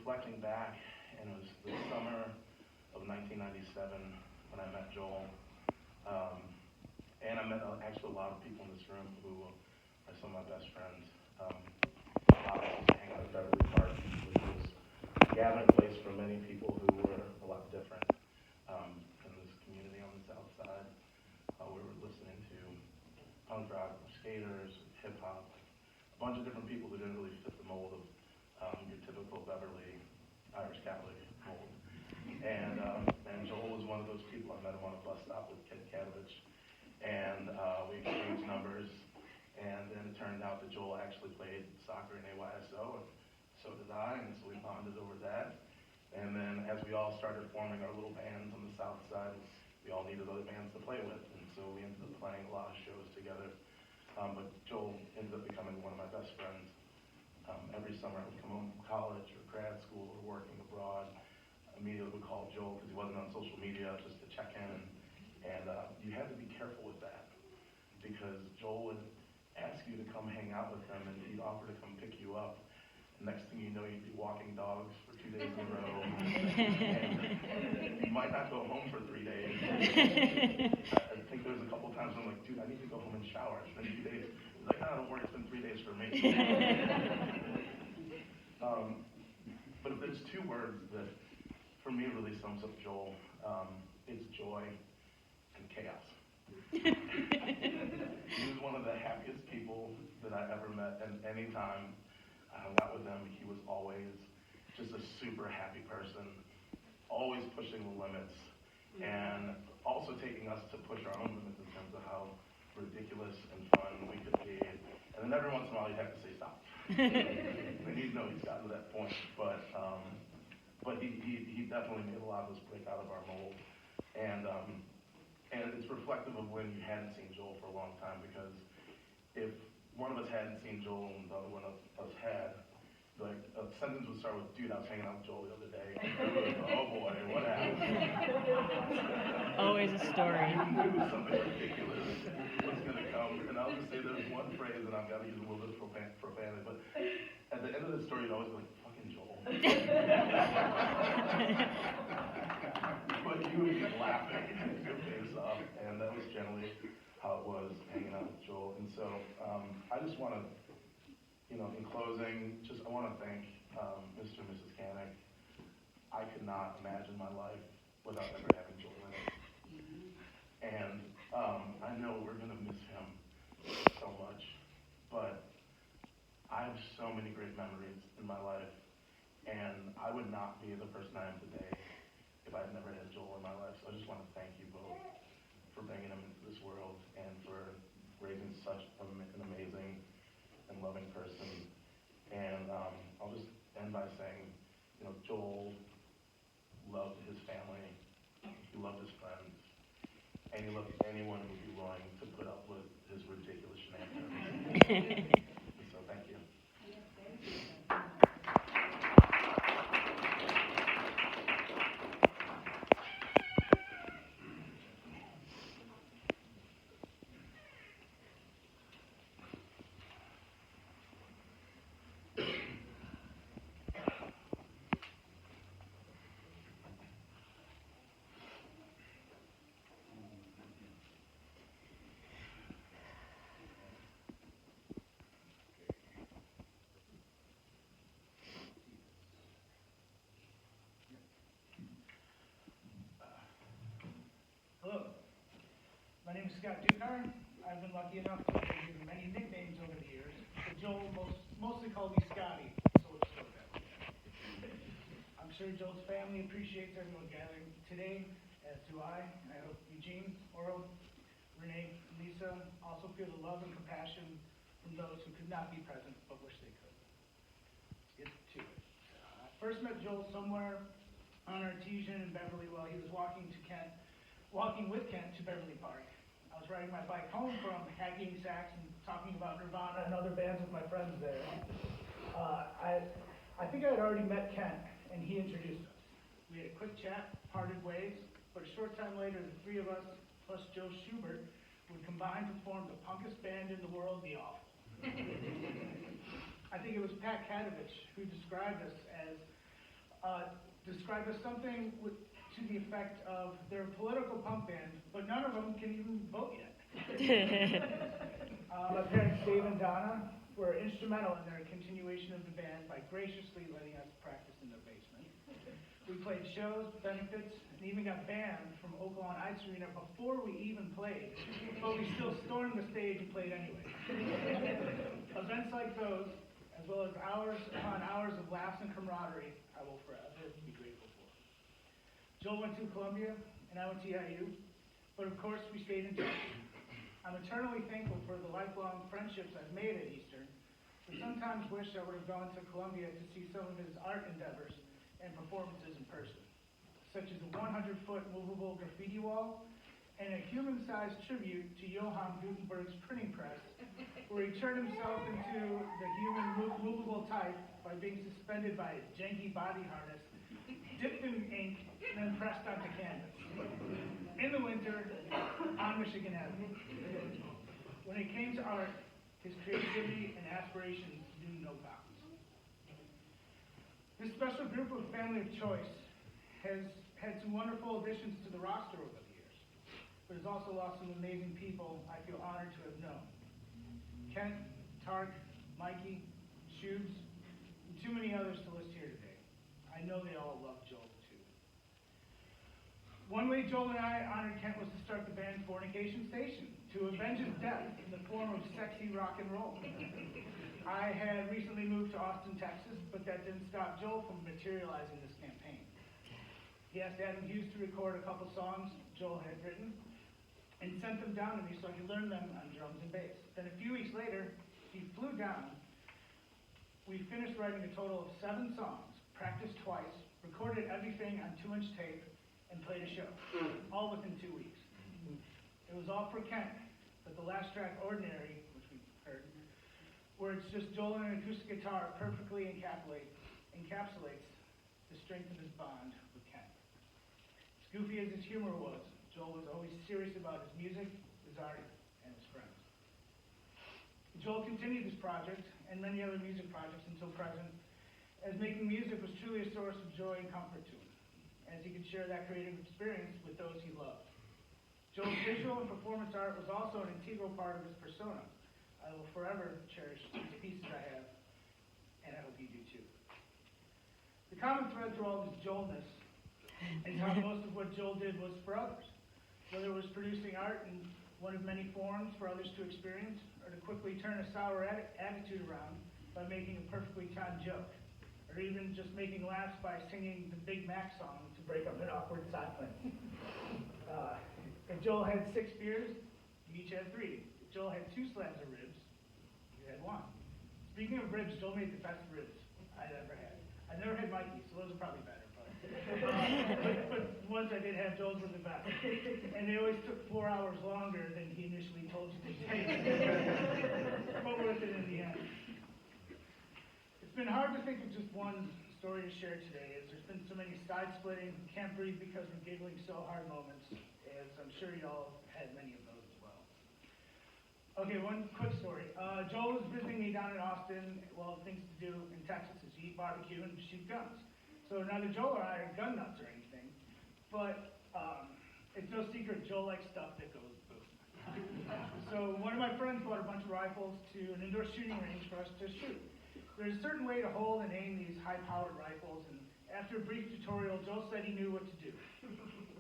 reflecting back, and it was the summer of 1997 when I met Joel. And I met actually a lot of people in this room who are some of my best friends. Obviously, hang out at Beverly Park, which was a gathering place for many people who were a lot different in this community on the south side. We were listening to punk rock, skaters, hip hop, a bunch of different people who didn't really fit the mold of your typical Beverly Irish Catholic mold. And Joel was one of those people. I met him on a bus stop with Ken Kadovich, and we exchanged numbers. And then it turned out that Joel actually played soccer in AYSO, and so did I, and so we bonded over that. And then as we all started forming our little bands on the south side, we all needed other bands to play with, and so we ended up playing a lot of shows together. But Joel ended up becoming one of my best friends. Every summer I would come home from college or grad school or working abroad. I immediately would call Joel because he wasn't on social media just to check in, and you had to be careful with that because Joel would ask you to come hang out with him, and he'd offer to come pick you up. And next thing you know, you'd be walking dogs for 2 days in a row, and you might not go home for 3 days. I think there was a couple of times when I'm like, dude, I need to go home and shower. It's been 2 days. He's like, no, don't worry, it's been 3 days for me. But if there's two words that, for me, really sums up Joel, it's joy and chaos. He was one of the happiest people that I ever met, and anytime I hung out with him, he was always just a super happy person, always pushing the limits, and also taking us to push our own limits in terms of how ridiculous and fun we could be. And then every once in a while, you'd have to say stop. And he'd know he's gotten to that point, but he definitely made a lot of us break out of our mold. And it's reflective of when you hadn't seen Joel for a long time, because if one of us hadn't seen Joel and the other one of us had, like a sentence would start with, dude, I was hanging out with Joel the other day. Like, oh boy, what happened? Always a story. I knew something ridiculous was going to come. And I'll just say there's one phrase, and I've got to use a little bit of profanity, but at the end of the story, you'd always be like, fucking Joel. But you would be laughing your face off, and that was generally how it was hanging out with Joel. And so I just want to, in closing, I want to thank Mr. and Mrs. Kanek. I could not imagine my life without ever having Joel in it. And I know we're going to miss him so much, but I have so many great memories in my life, and I would not be the person I am today if I had never had Joel in my life. So I just want to thank you both for bringing him into this world and for raising such an amazing and loving person. And I'll just end by saying, Joel loved his family, he loved his friends, and he loved anyone who would be willing to put up with his ridiculous shenanigans. So thank you. Hello, my name is Scott Dukar. I've been lucky enough to be given many nicknames over the years, but Joel mostly called me Scotty, so it's so that. I'm sure Joel's family appreciates everyone gathering today, as do I. And I hope Eugene, Oral, Renee, and Lisa also feel the love and compassion from those who could not be present but wish they could. Let's get to it. I first met Joel somewhere on Artesian in Beverly while he was walking with Kent to Beverly Park. I was riding my bike home from hacking sax and talking about Nirvana and other bands with my friends there. I think I had already met Kent, and he introduced us. We had a quick chat, parted ways, but a short time later, the three of us, plus Joe Schubert, would combine to form the punkest band in the world, The Awful. I think it was Pat Kadovich who described us as describe as something to the effect of they're a political punk band, but none of them can even vote yet. My parents, Dave and Donna, were instrumental in their continuation of the band by graciously letting us practice in their basement. We played shows, benefits, and even got banned from Oaklawn Ice Arena before we even played, but we still stormed the stage and played anyway. Events like those, as well as hours upon hours of laughs and camaraderie, I will forever be grateful for. Joel went to Columbia, and I went to EIU, but of course we stayed in touch. I'm eternally thankful for the lifelong friendships I've made at Eastern, but sometimes wish I would have gone to Columbia to see some of his art endeavors and performances in person, such as a 100-foot movable graffiti wall and a human-sized tribute to Johann Gutenberg's printing press, where he turned himself into the human movable type by being suspended by a janky body harness, dipped in ink, and then pressed onto canvas. In the winter, on Michigan Avenue. When it came to art, his creativity and aspirations knew no bounds. This special group of family of choice has had some wonderful additions to the roster over the years, but has also lost some amazing people I feel honored to have known. Kent, Tark, Mikey, Shubes, and too many others to list here today. I know they all love Joel too. One way Joel and I honored Kent was to start the band Fornication Station, to avenge his death in the form of sexy rock and roll. I had recently moved to Austin, Texas, but that didn't stop Joel from materializing this campaign. He asked Adam Hughes to record a couple songs Joel had written and sent them down to me so I could learn them on drums and bass. Then a few weeks later, he flew down. We finished writing a total of 7 songs, practiced twice, recorded everything on 2-inch tape, and played a show, all within 2 weeks. It was all for Kent, but the last track, Ordinary, which we heard, where it's just Joel and an acoustic guitar, perfectly encapsulates the strength of his bond with Kent. As goofy as his humor was, Joel was always serious about his music, his art, and his friends. Joel continued this project, and many other music projects until present, as making music was truly a source of joy and comfort to him, as he could share that creative experience with those he loved. Joel's visual and performance art was also an integral part of his persona. I will forever cherish these pieces I have, and I hope you do too. The common thread through all this Joelness is how most of what Joel did was for others, whether it was producing art in one of many forms for others to experience, or to quickly turn a sour attitude around by making a perfectly timed joke, or even just making laughs by singing the Big Mac song to break up an awkward silence. If Joel had 6 beers, you each had 3. If Joel had 2 slabs of ribs, you had 1. Speaking of ribs, Joel made the best ribs I'd ever had. I never had Mikey, so those are probably better, but the ones I did have, Joel's were the best. And they always took 4 hours longer than he initially told you they take, but worth it in the end. It's been hard to think of just one story to share today, as there's been so many side-splitting, can't breathe because we're giggling so hard moments, as I'm sure y'all have had many of those as well. Okay, one quick story. Joel was visiting me down in Austin. Well, things to do in Texas is you eat barbecue and shoot guns. So neither Joel or I are gun nuts or anything, but it's no secret Joel likes stuff that goes boom. So one of my friends bought a bunch of rifles to an indoor shooting range for us to shoot. There's a certain way to hold and aim these high-powered rifles, and after a brief tutorial, Joel said he knew what to do.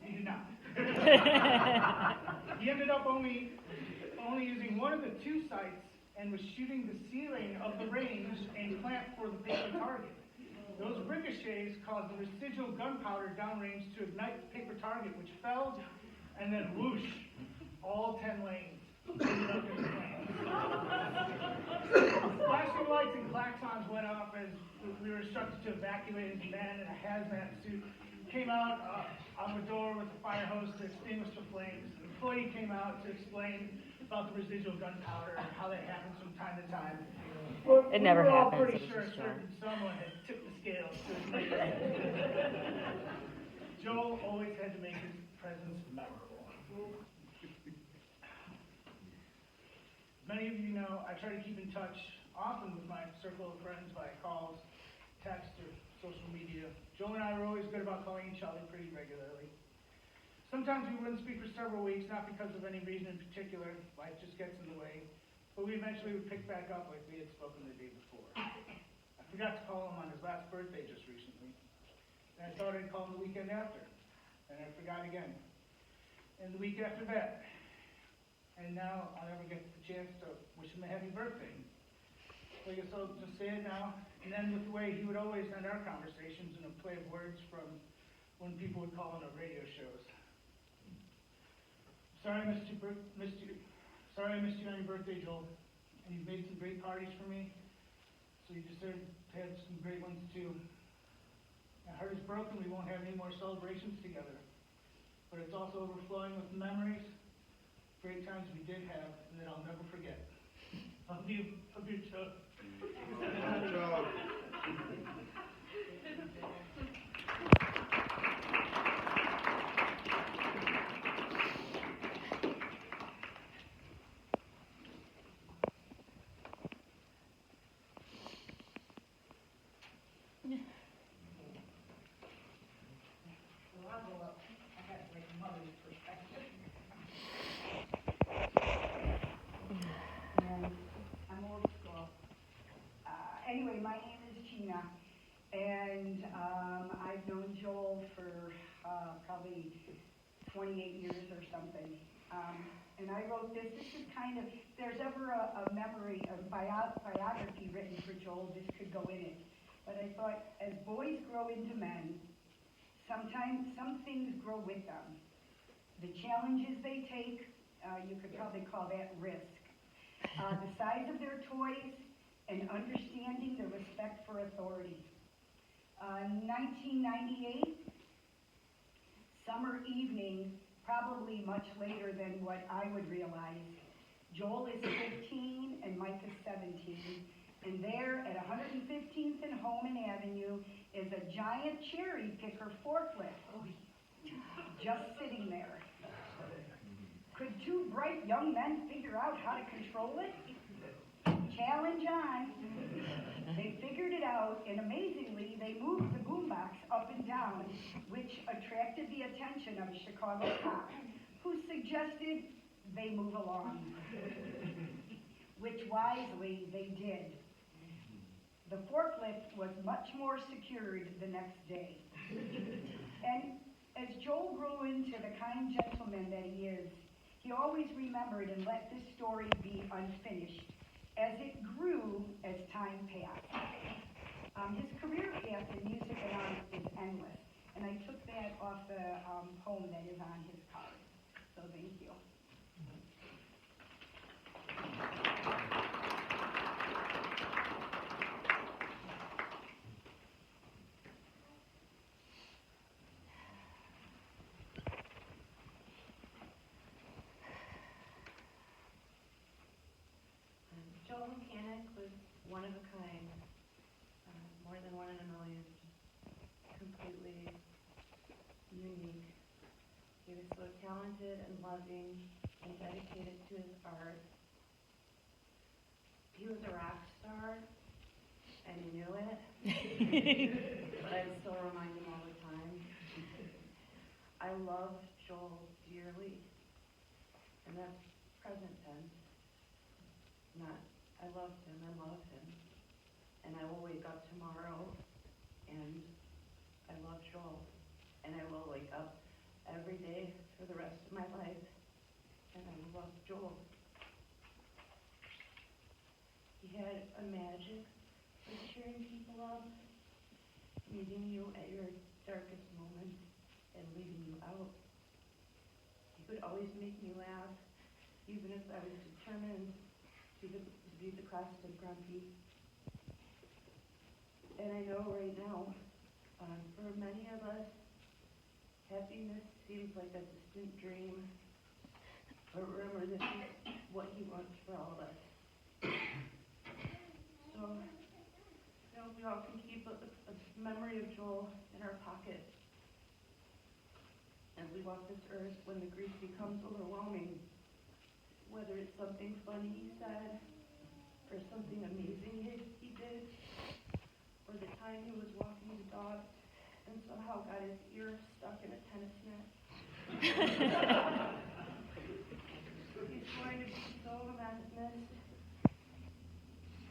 He did not. He ended up only using one of the 2 sights and was shooting the ceiling of the range and clamped for the paper target. Those ricochets caused the residual gunpowder downrange to ignite the paper target, which fell, and then whoosh, all 10 lanes. Flashing lights and klaxons went off as we were instructed to evacuate. A man in a hazmat suit came out on the door with a fire hose to extinguish the flames. An employee came out to explain about the residual gunpowder and how that happens from time to time. But It never we were all happens, pretty it was sure just certain someone had tipped the scales to ignite it. Joel always had to make his presence memorable. Many of you know I try to keep in touch often with my circle of friends by calls, text, or social media. Joel and I were always good about calling each other pretty regularly. Sometimes we wouldn't speak for several weeks, not because of any reason in particular, life just gets in the way, but we eventually would pick back up like we had spoken the day before. I forgot to call him on his last birthday just recently, and I thought I'd call him the weekend after, and I forgot again. And the week after that, and now I'll never get the chance to wish him a happy birthday. So I guess I'll just say it now, and then with the way he would always end our conversations in a play of words from when people would call on our radio shows. Sorry I missed you on your birthday, Joel, and you've made some great parties for me, so you deserve to have some great ones too. My heart is broken, we won't have any more celebrations together, but it's also overflowing with memories, great times we did have, and that I'll never forget. Love you, Joe. Well, I'll go up. I got to like mother's perspective. I'm old school. Anyway, my name is Gina, and I've known Joel for probably 28 years or something. And I wrote this. This is kind of, if there's ever a memory, a biography written for Joel, this could go in it. But I thought, as boys grow into men, sometimes some things grow with them. The challenges they take, you could probably call that risk. The size of their toys, and understanding the respect for authority. 1998, summer evening, probably much later than what I would realize. Joel is 15 and Mike is 17. And there at 115th and Holman Avenue is a giant cherry picker forklift. Just sitting there. Could two bright young men figure out how to control it? Challenge on. They figured it out, and amazingly, they moved the boombox up and down, which attracted the attention of a Chicago cop, who suggested they move along, which wisely they did. The forklift was much more secured the next day. And as Joel grew into the kind gentleman that he is, he always remembered and let this story be unfinished, as it grew as time passed. His career path in music and art is endless, and I took that off the poem that is on his card. So thank you. Joel Mechanic was one of a kind, more than one in a million, completely unique. He was so talented and loving and dedicated to his art. He was a rock star, and he knew it, but I still remind him all the time. I love Joel dearly, and that's present tense. Not, I loved him, and I will wake up tomorrow, and I love Joel, and I will wake up every day for the rest of my life, and I love Joel. He had a magic for cheering people up, meeting you at your darkest moments, and leaving you out. He could always make me laugh, even if I was determined to be the crust and grumpy. And I know right now, for many of us, happiness seems like a distant dream. But remember, this is what he wants for all of us. So, we all can keep a memory of Joel in our pocket as we walk this earth when the grief becomes overwhelming. Whether it's something funny he said, or something amazing he did, or for the time he was walking the dog and somehow got his ear stuck in a tennis net. He's going to be so missed.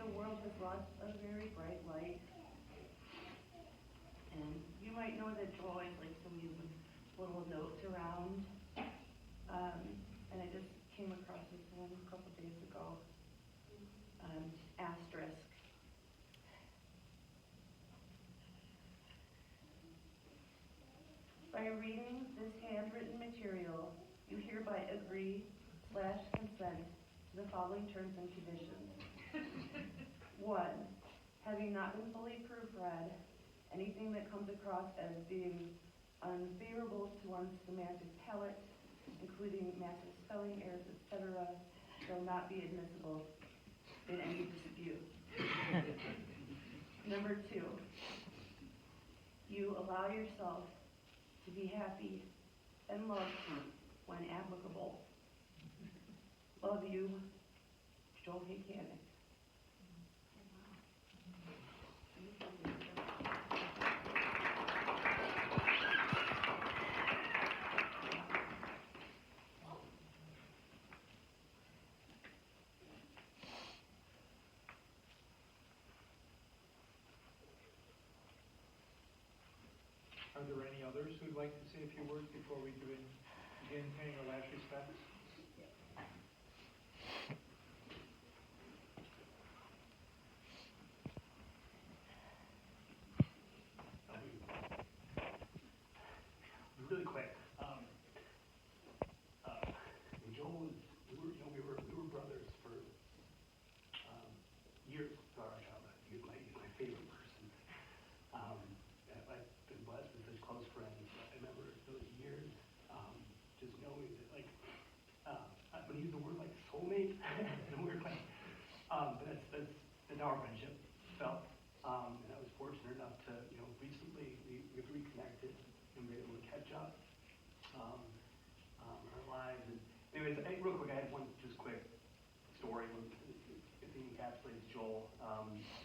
The world has lost a very bright light. And you might know that Joel always likes to leave little notes around. And I just came across this one a couple days ago. Asterisk. By reading this handwritten material, you hereby agree/consent to the following terms and conditions. 1, having not been fully proofread, anything that comes across as being unfavorable to one's semantic palate, including massive spelling errors, etc., shall not be admissible in any dispute. Number 2, you allow yourself to be happy and loved when applicable. Love you, Joel Haycanic. Are there any others who'd like to say a few words before we begin paying our last respects? Really quick. Joel was, we were brothers for years throughout our childhood. He was my favorite person. I've been blessed with such close friends. I remember those years, just knowing that, like, I'm going to use the word like soulmate in a weird way. But that's how our friendship felt. And I was fortunate enough to, recently we've reconnected and been able to catch up our lives. And anyways, real quick, I had one just quick story. I think encapsulates Joel.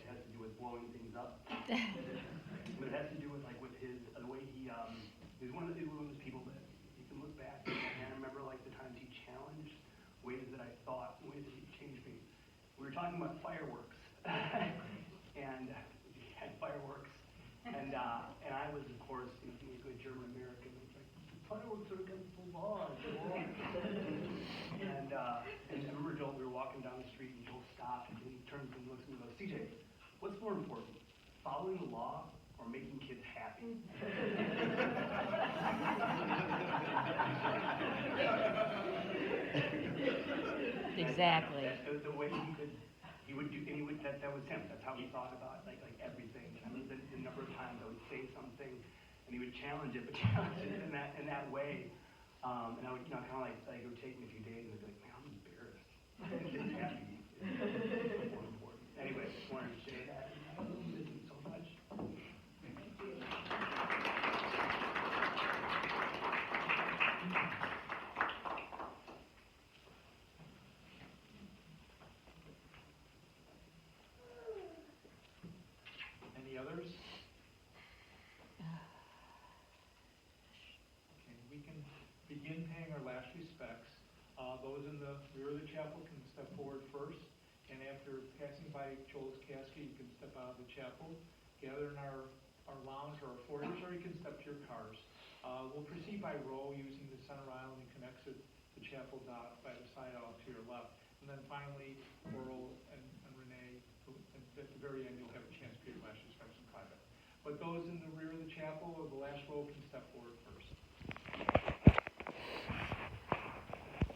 It has to do with blowing things up, but it has to do with with his the way he's one of those people that you can look back and remember the times he challenged ways that I thought, ways that he changed me. We were talking about fireworks, and he had fireworks, and I was, of course, being a good German American, like, fireworks are against the law, and I remember Joel, we were walking down the street, and Joel stopped, and he turns and looks at me and goes, CJ, what's more important, following the law or making kids happy? Exactly. The way he would do, and that was him. That's how he thought about everything. I mean, the number of times I would say something, and he would challenge it, but challenge it in that way. And I would, kind of it would take me a few days, and I'd be like, man, I'm embarrassed. Kids happy is more important. Anyway, just wanted to share that. I miss him so much. Any others? Okay, we can begin paying our last respects. Those in the rear of the chapel can step forward first, and after passing by Joel's casket, you can step out of the chapel, gather in our lounge or our foyers, or you can step to your cars. We'll proceed by row using the center aisle and you can exit the chapel dot by the side aisle to your left. And then finally, Laurel and Renee, at the very end, you'll have a chance to pay your last respects in private. But those in the rear of the chapel or the last row can step forward